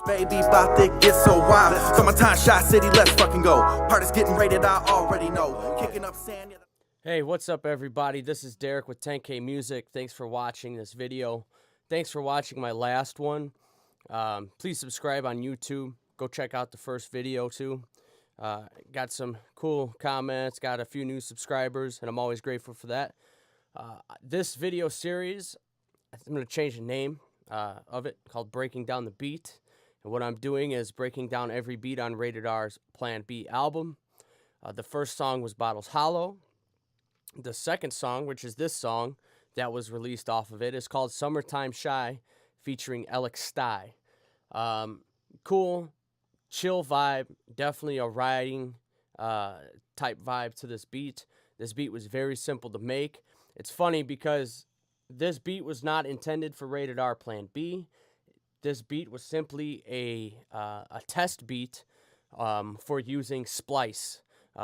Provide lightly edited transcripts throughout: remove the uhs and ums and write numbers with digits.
Baby, bout to get so wild. Summertime, Shot City, let's fucking go. Party's getting rated, I already know. Kicking up sand. Hey, what's up, everybody? This is Derek with 10K Music. Thanks for watching this video. Thanks for watching my last one. Please subscribe on YouTube. Go check out the first video, too. Got some cool comments, got a few new subscribers, and I'm always grateful for that. This video series, I'm going to change the name of it, called Breaking Down the Beat. And what I'm doing is breaking down every beat on Rated R's Plan B album. The first song was Bottles Hollow. The second song, which is this song that was released off of it, is called Summertime Shy, featuring Elyk Sty. Cool, chill vibe, definitely a riding type vibe to this beat. This beat was very simple to make. It's funny because this beat was not intended for Rated R Plan B. This beat was simply a test beat for using Splice.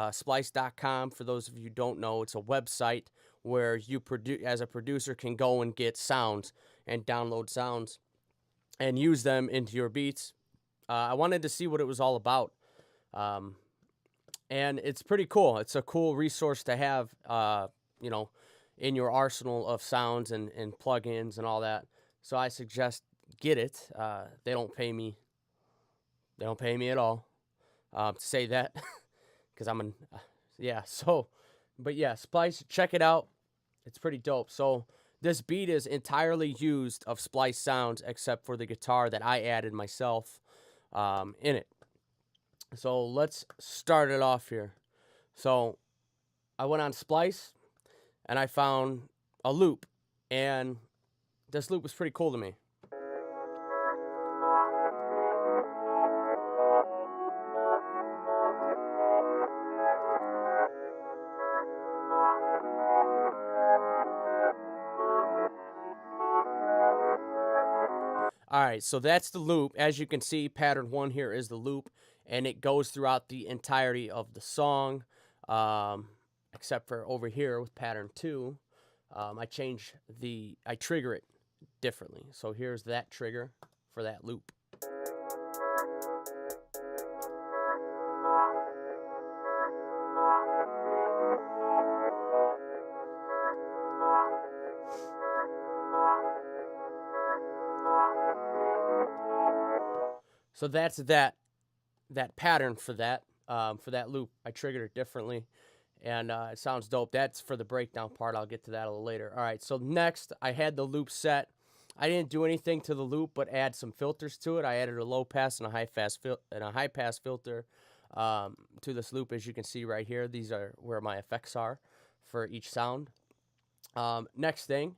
Splice.com, for those of you who don't know, it's a website where you as a producer can go and get sounds and download sounds and use them into your beats. I wanted to see what it was all about. And it's pretty cool. It's a cool resource to have, in your arsenal of sounds and plugins and all that. So I suggest get it. They don't pay me. They don't pay me at all to say that because but yeah, Splice, check it out. It's pretty dope. So this beat is entirely used of Splice sounds except for the guitar that I added myself in it. So let's start it off here. So I went on Splice and I found a loop, and this loop was pretty cool to me. All right, so that's the loop. As you can see, pattern 1 here is the loop, and it goes throughout the entirety of the song, except for over here with pattern 2. I trigger it differently. So here's that trigger for that loop. So that's that pattern for that loop. I triggered it differently, and it sounds dope. That's for the breakdown part. I'll get to that a little later. All right, so next I had the loop set. I didn't do anything to the loop but add some filters to it. I added a low pass and a high pass filter to this loop, as you can see right here. These are where my effects are for each sound. Next thing,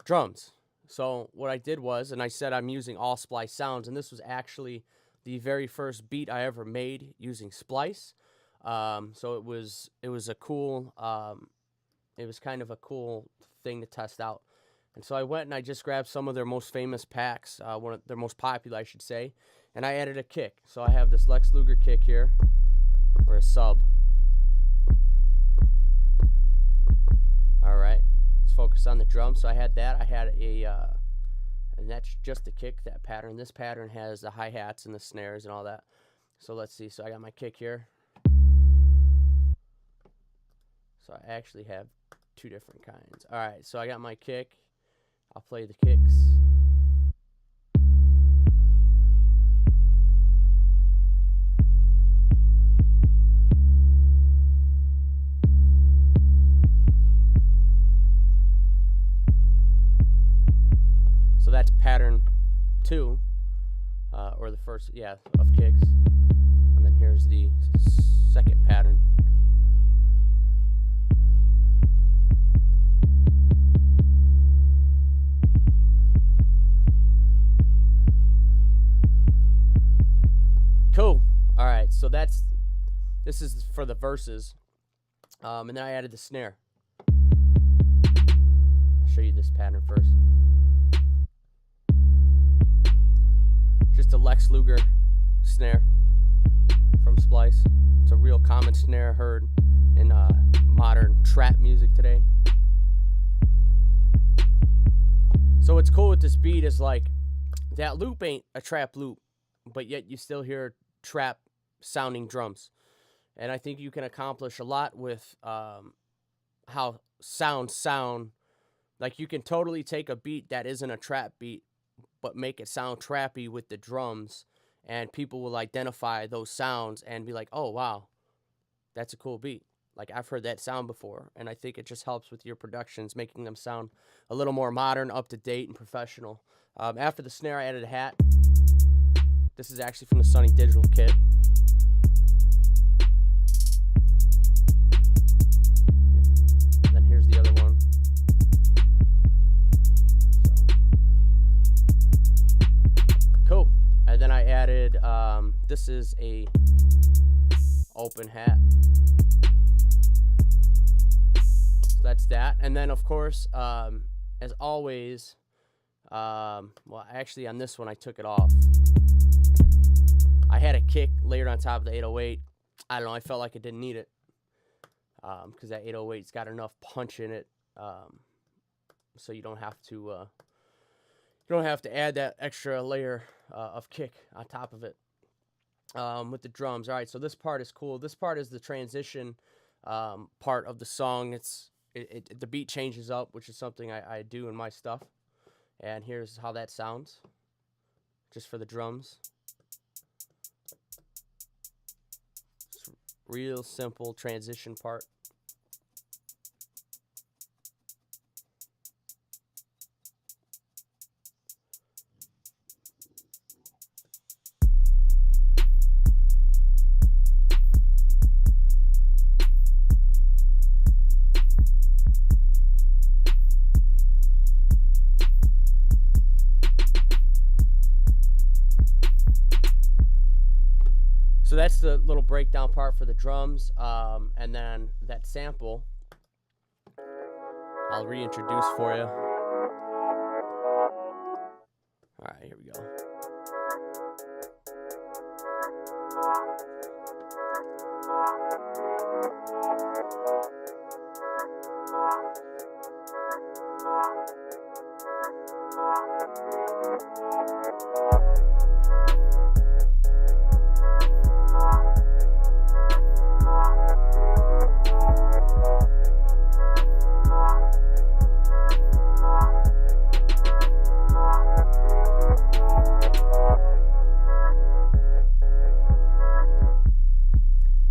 drums. So what I did was, and I said I'm using all Splice sounds, and this was actually the very first beat I ever made using Splice. So it was a cool, it was kind of a cool thing to test out. And so I went and I just grabbed some of their most famous packs, one of their most popular, I should say, and I added a kick. So I have this Lex Luger kick here, or a sub. All right, let's focus on the drum. So I had that. I had and that's just the kick, that pattern. This pattern has the hi-hats and the snares and all that. So let's see. So I got my kick here. So I actually have two different kinds. All right, so I got my kick. I'll play the kicks. So that's pattern 2, or the first, of kicks. And then here's the second pattern. Cool. All right, so this is for the verses. And then I added the snare. I'll show you this pattern first. Just a Lex Luger snare from Splice. It's a real common snare heard in modern trap music today. So what's cool with this beat is, like, that loop ain't a trap loop but yet you still hear trap sounding drums. And I think you can accomplish a lot with how sound. Like, you can totally take a beat that isn't a trap beat, but make it sound trappy with the drums, and people will identify those sounds and be like, oh, wow, that's a cool beat. Like, I've heard that sound before, and I think it just helps with your productions, making them sound a little more modern, up-to-date, and professional. After the snare, I added a hat. This is actually from the Sonny Digital kit. And then here's the other one. Cool. And then I added, this is a open hat. So that's that. And then, of course, as always, well, actually on this one I took it off. I had a kick layered on top of the 808. I don't know, I felt like I didn't need it, because that 808's got enough punch in it, so you don't have to add that extra layer of kick on top of it. With the drums. All right, so this part is cool. This part is the transition part of the song. The beat changes up, which is something I do in my stuff. And here's how that sounds, just for the drums. It's real simple transition part. So that's the little breakdown part for the drums, and then that sample I'll reintroduce for you. All right, here we go.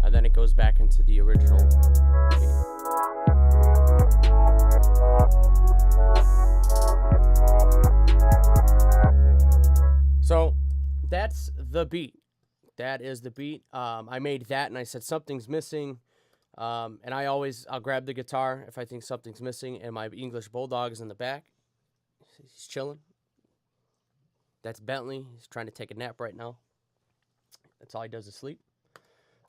And then it goes back into the original beat. So that's the beat. That is the beat. I made that and I said something's missing. And I'll grab the guitar if I think something's missing. And my English Bulldog is in the back. He's chilling. That's Bentley. He's trying to take a nap right now. That's all he does is sleep.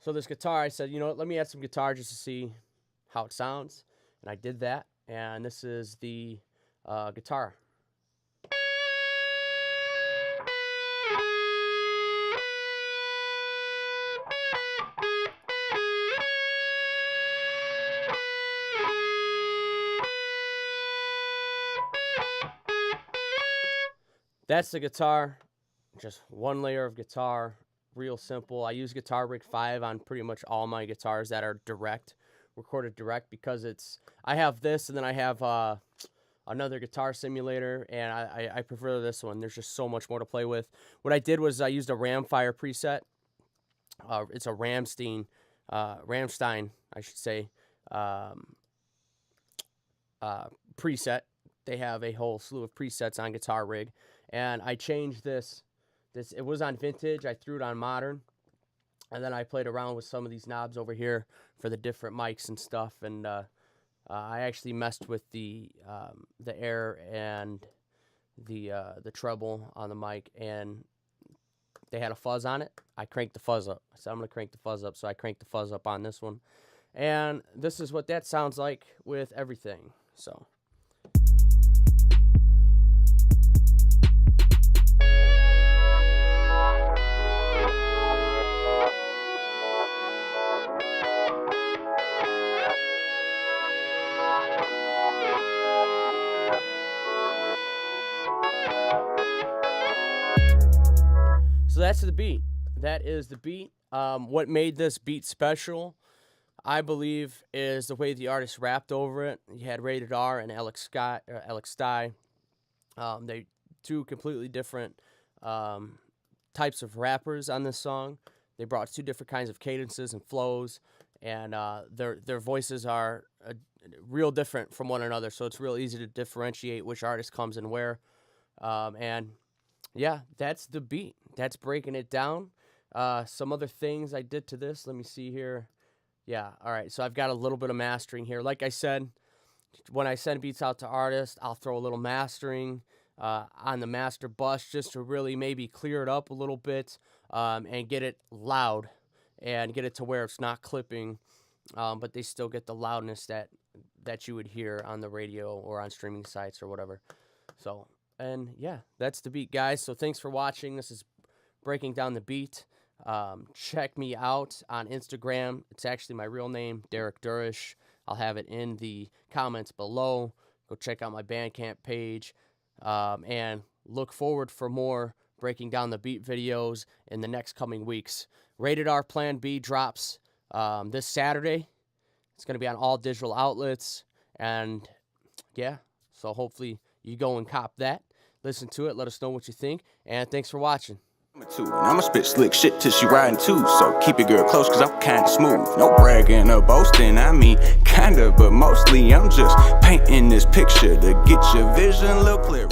So this guitar, I said, you know what, let me add some guitar just to see how it sounds. And I did that. And this is the guitar. That's the guitar. Just one layer of guitar. Real simple. I use Guitar Rig 5 on pretty much all my guitars that are recorded direct, because I have this and then I have another guitar simulator, and I prefer this one. There's just so much more to play with. What I did was I used a Ramfire preset. It's a Ramstein, I should say, preset. They have a whole slew of presets on Guitar Rig, and I changed this. It was on vintage. I threw it on modern, and then I played around with some of these knobs over here for the different mics and stuff. And I actually messed with the air and the treble on the mic, and they had a fuzz on it. I cranked the fuzz up. I said I'm gonna crank the fuzz up, so I cranked the fuzz up on this one, and this is what that sounds like with everything. So. So that's the beat. That is the beat. What made this beat special, I believe, is the way the artist rapped over it. He had Rated R and Elyk Stye. They two completely different types of rappers on this song. They brought two different kinds of cadences and flows, and their voices are real different from one another, so it's real easy to differentiate which artist comes in where. And yeah, that's the beat. That's breaking it down. Some other things I did to this, let me see here. Yeah, all right, so I've got a little bit of mastering here. Like I said, when I send beats out to artists, I'll throw a little mastering on the master bus just to really maybe clear it up a little bit and get it loud and get it to where it's not clipping, but they still get the loudness that you would hear on the radio or on streaming sites or whatever. So, and yeah, that's the beat, guys. So thanks for watching. This is breaking down the beat. Check me out on Instagram. It's actually my real name, derekdurish. I'll have it in the comments below. Go check out my Bandcamp page. And look forward for more breaking down the beat videos in the next coming weeks. Rated R Plan B drops this Saturday. It's going to be on all digital outlets. And yeah, so hopefully you go and cop that. Listen to it. Let us know what you think. And thanks for watching. I'ma spit slick shit till she riding too, so keep your girl close cause I'm kinda smooth. No bragging or boasting, I mean kinda, but mostly I'm just painting this picture to get your vision a little clearer.